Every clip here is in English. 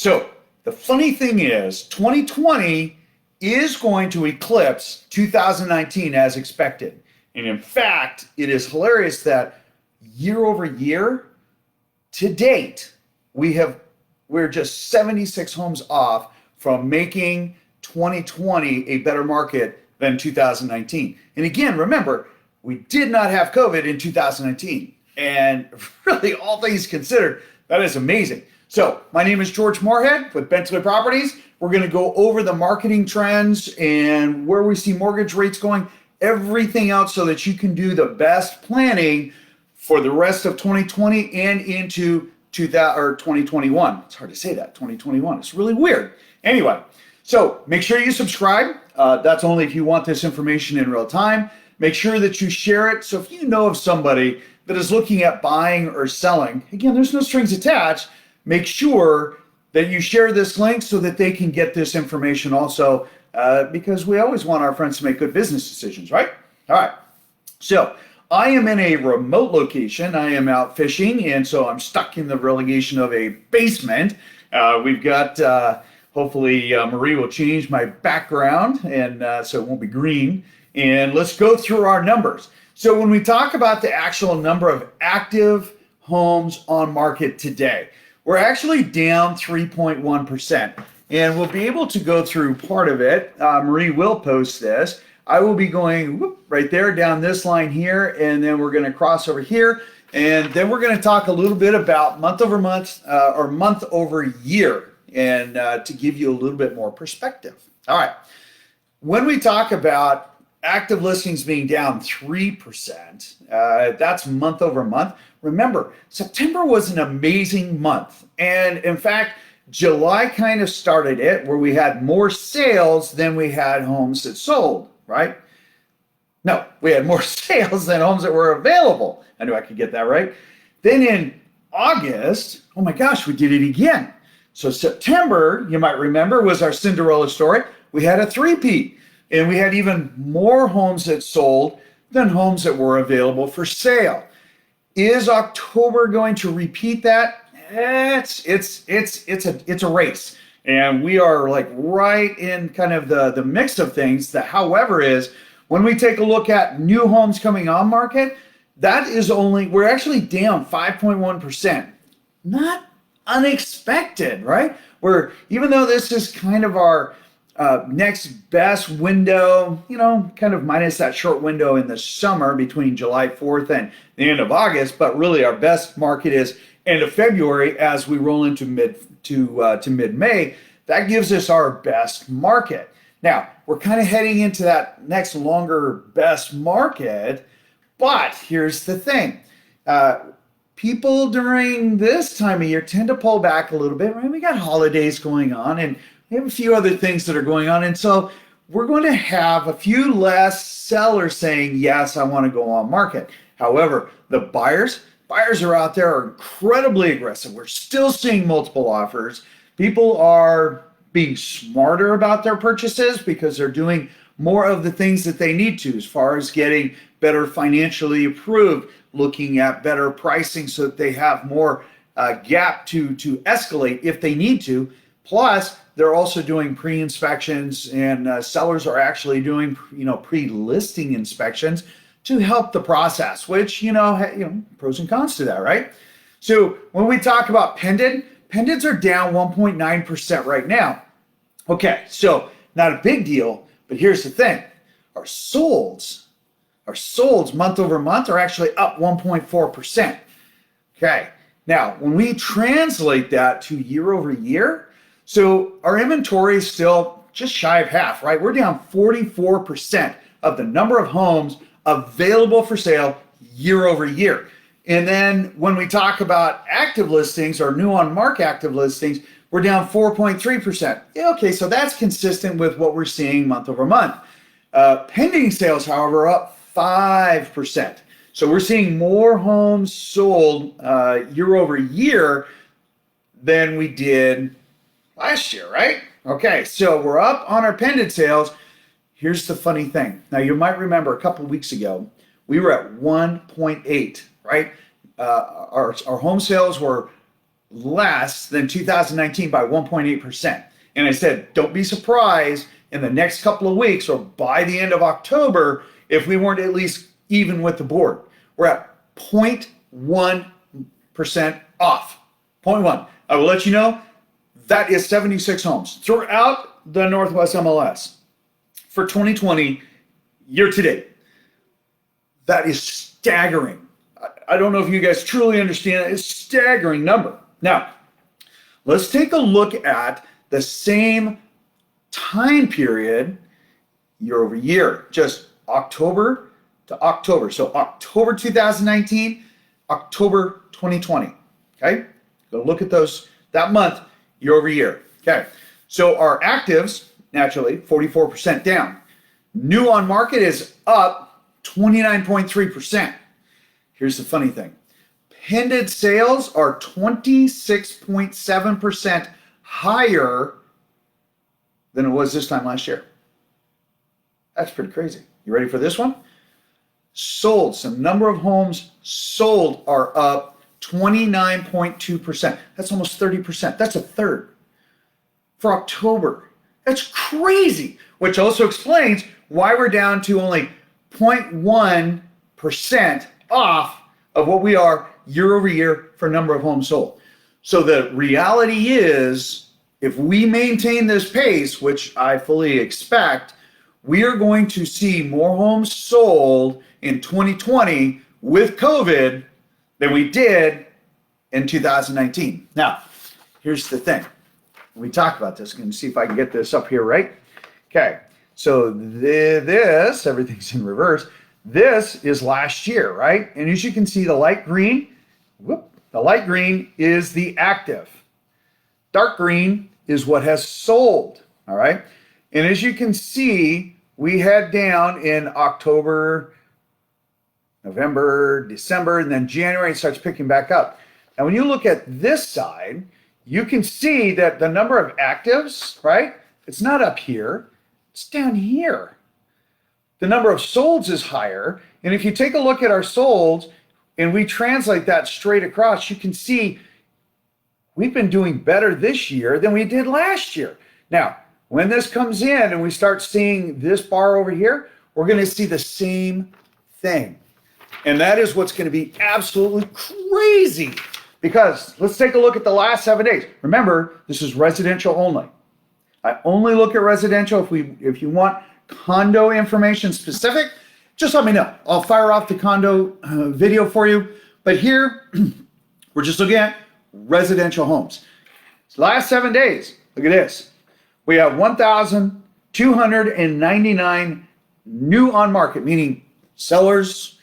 So the funny thing is 2020 is going to eclipse 2019 as expected. And in fact, it is hilarious that year over year to date, we're just 76 homes off from making 2020 a better market than 2019. And again, remember, we did not have COVID in 2019. And really, all things considered, that is amazing. So my name is George Moorhead with Bentley Properties. We're going to go over the marketing trends and where we see mortgage rates going, everything else so that you can do the best planning for the rest of 2020 and into 2021. It's hard to say that, 2021. It's really weird. Anyway, so make sure you subscribe. That's only if you want this information in real time. Make sure that you share it. So if you know of somebody that is looking at buying or selling, again, there's no strings attached. Make sure that you share this link so that they can get this information also, because we always want our friends to make good business decisions, right? All right. So I am in a remote location. I am out fishing, and so I'm stuck in the relegation of a basement. We've got, hopefully Marie will change my background, and so it won't be green. And let's go through our numbers. So when we talk about the actual number of active homes on market today, we're actually down 3.1%. And we'll be able to go through part of it. Marie will post this. I will be going right there down this line here, and then we're going to cross over here. And then we're going to talk a little bit about month over month or month over year, and to give you a little bit more perspective. All right. When we talk about active listings being down 3%, that's month over month. Remember, September was an amazing month. And in fact, July kind of started it where we had more sales than we had homes that sold, right? No, we had more sales than homes that were available. I knew I could get that right. Then in August, oh my gosh, we did it again. So September, you might remember, was our Cinderella story. We had a three-peat. And we had even more homes that sold than homes that were available for sale. Is October going to repeat that? It's a race. And we are like right in kind of the mix of things. The however is, when we take a look at new homes coming on market, that is we're actually down 5.1%. Not unexpected, right? Even though this is kind of our next best window, kind of minus that short window in the summer between July 4th and the end of August, but really our best market is end of February as we roll into mid-May. That gives us our best market. Now, we're kind of heading into that next longer best market, but here's the thing. People during this time of year tend to pull back a little bit, right? We got holidays going on, and we have a few other things that are going on. And so we're going to have a few less sellers saying, yes, I want to go on market. However, the buyers are out there, are incredibly aggressive. We're still seeing multiple offers. People are being smarter about their purchases because they're doing more of the things that they need to, as far as getting better financially approved, looking at better pricing so that they have more gap to escalate if they need to. Plus, they're also doing pre-inspections, and sellers are actually doing, pre-listing inspections to help the process, which, pros and cons to that, right? So when we talk about pendants are down 1.9% right now. Okay, so not a big deal, but here's the thing. Our solds month over month are actually up 1.4%. Okay, now when we translate that to year over year, so our inventory is still just shy of half, right? We're down 44% of the number of homes available for sale year over year. And then when we talk about active listings or new on market active listings, we're down 4.3%. Yeah, okay, so that's consistent with what we're seeing month over month. Pending sales, however, are up 5%. So we're seeing more homes sold year over year than we did last year, right? Okay, so we're up on our pendant sales. Here's the funny thing. Now, you might remember a couple of weeks ago, we were at 1.8, right? Our home sales were less than 2019 by 1.8%. And I said, don't be surprised in the next couple of weeks or by the end of October if we weren't at least even with the board. We're at 0.1% off. 0.1. I will let you know that is 76 homes throughout the Northwest MLS for 2020 year to date. That is staggering. I don't know if you guys truly understand it. It's a staggering number. Now, let's take a look at the same time period year over year, just October to October. So October 2019, October 2020. Okay, go look at that month year over year. Okay, so our actives naturally 44% down. New on market is up 29.3%. Here's the funny thing. Pending sales are 26.7% higher than it was this time last year. That's pretty crazy. You ready for this one? Sold, some number of homes sold are up 29.2%. That's almost 30%. That's a third. For October, that's crazy, which also explains why we're down to only 0.1% off of what we are year over year for number of homes sold. So the reality is, if we maintain this pace, which I fully expect, we are going to see more homes sold in 2020 with COVID than we did in 2019. Now, here's the thing. We talked about this. I'm going to see if I can get this up here right. Okay, so this, everything's in reverse. This is last year, right? And as you can see, the light green, the light green is the active. Dark green is what has sold, all right? And as you can see, we head down in October, November, December, and then January it starts picking back up. And when you look at this side, you can see that the number of actives, right? It's not up here, it's down here. The number of solds is higher. And if you take a look at our solds and we translate that straight across, you can see we've been doing better this year than we did last year. Now, when this comes in and we start seeing this bar over here, we're going to see the same thing. And that is what's going to be absolutely crazy. Because let's take a look at the last 7 days. Remember, this is residential only. I only look at residential. If you want condo information specific, just let me know. I'll fire off the condo video for you. But here, we're just looking at residential homes. Last 7 days, look at this. We have 1,299 new on market, meaning sellers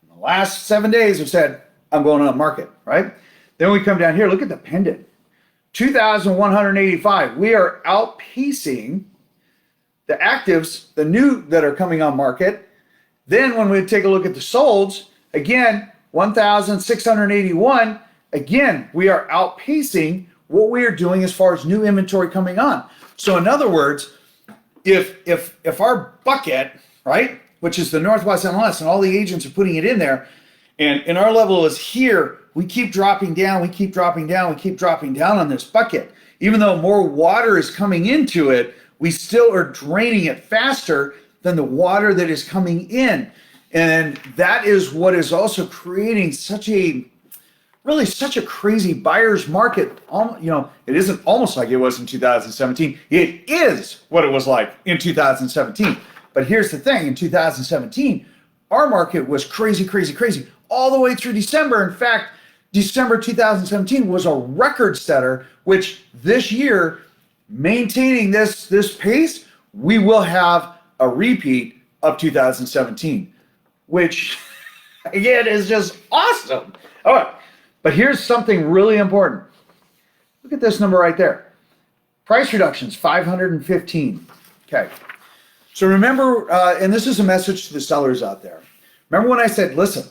in the last 7 days have said, I'm going on market, right? Then we come down here, look at the pendant. 2,185. We are outpacing the actives, the new that are coming on market. Then when we take a look at the solds, again, 1,681. Again, we are outpacing what we are doing as far as new inventory coming on. So in other words, if our bucket, right, which is the Northwest MLS, and all the agents are putting it in there, and our level is here, we keep dropping down, we keep dropping down, we keep dropping down on this bucket. Even though more water is coming into it, we still are draining it faster than the water that is coming in. And that is what is also creating such a crazy buyer's market. It isn't almost like it was in 2017. It is what it was like in 2017. But here's the thing, in 2017, our market was crazy, crazy, crazy all the way through December. In fact, December 2017 was a record setter, which this year, maintaining this pace, we will have a repeat of 2017, which again is just awesome. All right, but here's something really important. Look at this number right there. Price reductions, 515. Okay, so remember, and this is a message to the sellers out there. Remember when I said, listen,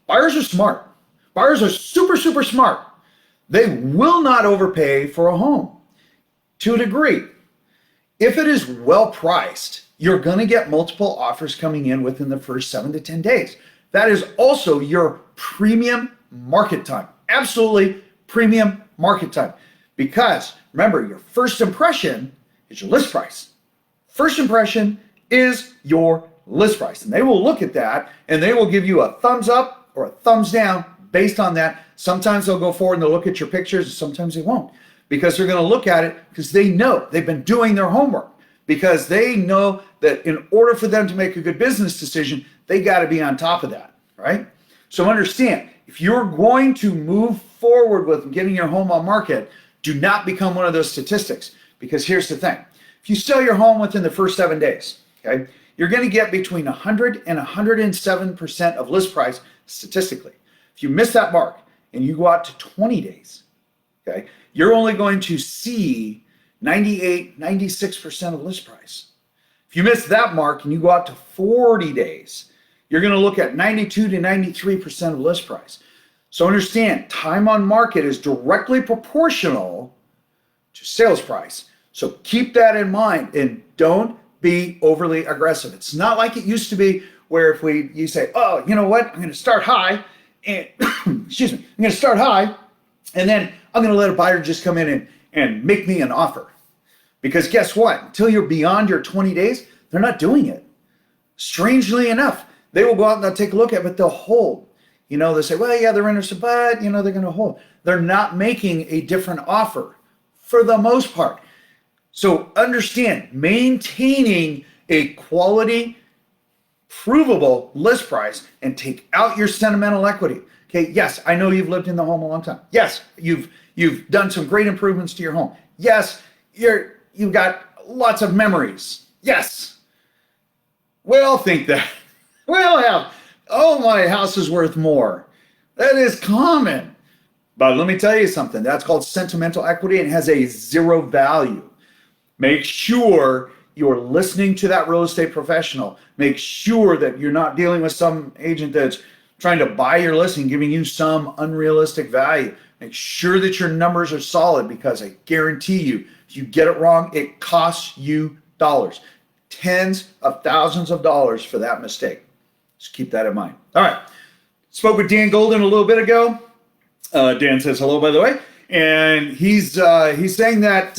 buyers are smart. Buyers are super, super smart. They will not overpay for a home to a degree. If it is well priced, you're going to get multiple offers coming in within the first 7 to 10 days. That is also your premium market time. Absolutely premium market time. Because remember, your first impression is your list price. First impression is your list price. And they will look at that and they will give you a thumbs up or a thumbs down based on that. Sometimes they'll go forward and they'll look at your pictures, and sometimes they won't, because they're going to look at it because they know they've been doing their homework, because they know that in order for them to make a good business decision, they got to be on top of that, right? So understand, if you're going to move forward with getting your home on market, do not become one of those statistics, because here's the thing. If you sell your home within the first 7 days, okay, you're going to get between 100 and 107% of list price statistically. If you miss that mark and you go out to 20 days, okay, you're only going to see 98, 96% of list price. If you miss that mark and you go out to 40 days, you're going to look at 92 to 93% of list price. So understand, time on market is directly proportional to sales price. So keep that in mind and don't be overly aggressive. It's not like it used to be where if you say, oh, you know what, I'm going to start high and excuse me, I'm going to start high and then I'm going to let a buyer just come in and make me an offer. Because guess what? Until you're beyond your 20 days, they're not doing it. Strangely enough, they will go out and they'll take a look at it, but they'll hold. You know, they say, well, yeah, they're interested, but, you know, they're going to hold. They're not making a different offer for the most part. So understand, maintaining a quality, provable list price and take out your sentimental equity. Okay, yes, I know you've lived in the home a long time. Yes, you've done some great improvements to your home. Yes, you've got lots of memories. Yes. We all think that. We all have, oh, my house is worth more. That is common. But let me tell you something. That's called sentimental equity and has a zero value. Make sure you're listening to that real estate professional. Make sure that you're not dealing with some agent that's trying to buy your listing, giving you some unrealistic value. Make sure that your numbers are solid, because I guarantee you, if you get it wrong, it costs you dollars. Tens of thousands of dollars for that mistake. Just keep that in mind. All right. Spoke with Dan Golden a little bit ago. Dan says hello, by the way. And he's saying that,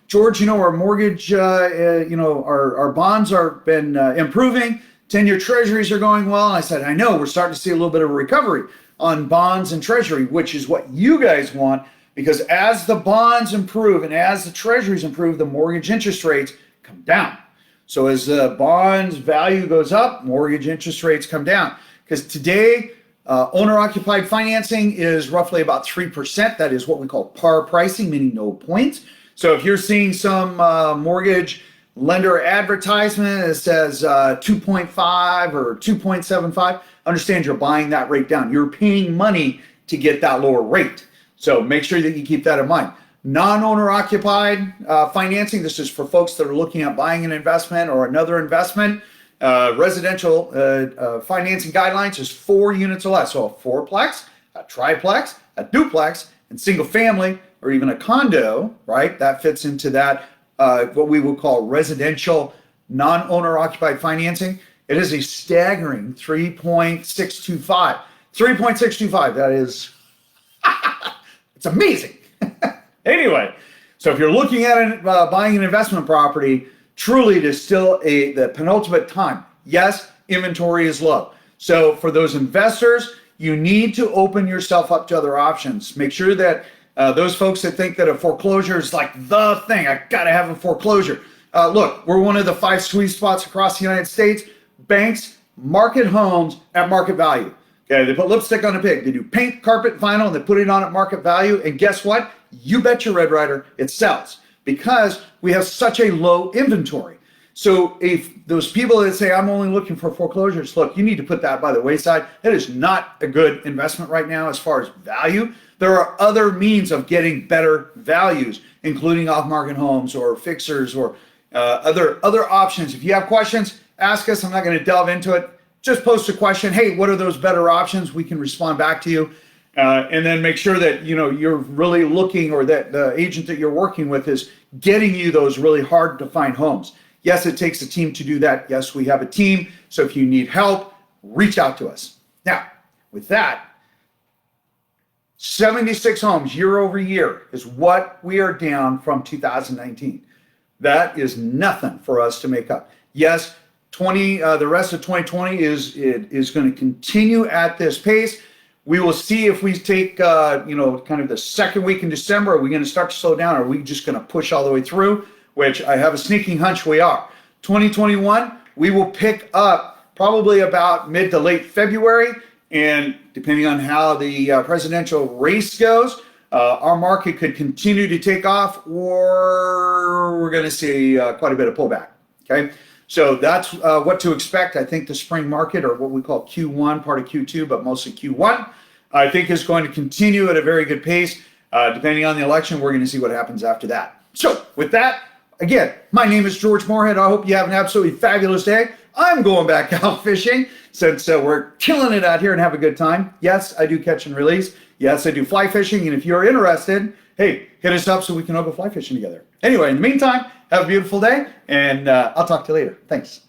George, our mortgage, our bonds are been improving. 10-year treasuries are going well. And I said, I know, we're starting to see a little bit of a recovery on bonds and treasury, which is what you guys want, because as the bonds improve and as the treasuries improve, the mortgage interest rates come down. So as the bonds value goes up, mortgage interest rates come down. Because today, owner-occupied financing is roughly about 3%. That is what we call par pricing, meaning no points. So if you're seeing some mortgage lender advertisement that says 2.5 or 2.75, understand you're buying that rate down. You're paying money to get that lower rate. So make sure that you keep that in mind. Non-owner occupied financing, this is for folks that are looking at buying an investment or another investment. Residential financing guidelines is 4 units or less. So a fourplex, a triplex, a duplex, and single family, or even a condo, right? That fits into that, what we would call residential non-owner occupied financing. It is a staggering 3.625. 3.625, that is, it's amazing. Anyway, so if you're looking at buying an investment property, truly it is still the penultimate time. Yes, inventory is low. So for those investors, you need to open yourself up to other options. Make sure that those folks that think that a foreclosure is like the thing, I gotta have a foreclosure. Look, we're one of the 5 sweet spots across the United States. Banks market homes at market value. Okay, they put lipstick on a pig. They do paint, carpet, vinyl, and they put it on at market value. And guess what? You bet your Red Ryder, it sells, because we have such a low inventory. So if those people that say, I'm only looking for foreclosures, look, you need to put that by the wayside. That is not a good investment right now as far as value. There are other means of getting better values, including off-market homes or fixers or other options. If you have questions, ask us. I'm not going to delve into it. Just post a question. Hey, what are those better options? We can respond back to you. And then make sure that you're really looking, or that the agent that you're working with is getting you those really hard to find homes. Yes, it takes a team to do that. Yes, we have a team. So if you need help, reach out to us. Now, with that, 76 homes year over year is what we are down from 2019. That is nothing for us to make up. Yes, the rest of 2020 is going to continue at this pace. We will see if we take, kind of the second week in December. Are we going to start to slow down? Or are we just going to push all the way through? Which I have a sneaking hunch we are. 2021, we will pick up probably about mid to late February. And depending on how the presidential race goes, our market could continue to take off, or we're going to see quite a bit of pullback. Okay, so that's what to expect. I think the spring market, or what we call Q1, part of Q2, but mostly Q1, I think is going to continue at a very good pace. Depending on the election, we're going to see what happens after that. So with that, again, my name is George Moorhead. I hope you have an absolutely fabulous day. I'm going back out fishing since we're killing it out here and have a good time. Yes, I do catch and release. Yes, I do fly fishing. And if you're interested, hey, hit us up so we can all go fly fishing together. Anyway, in the meantime, have a beautiful day, and I'll talk to you later. Thanks.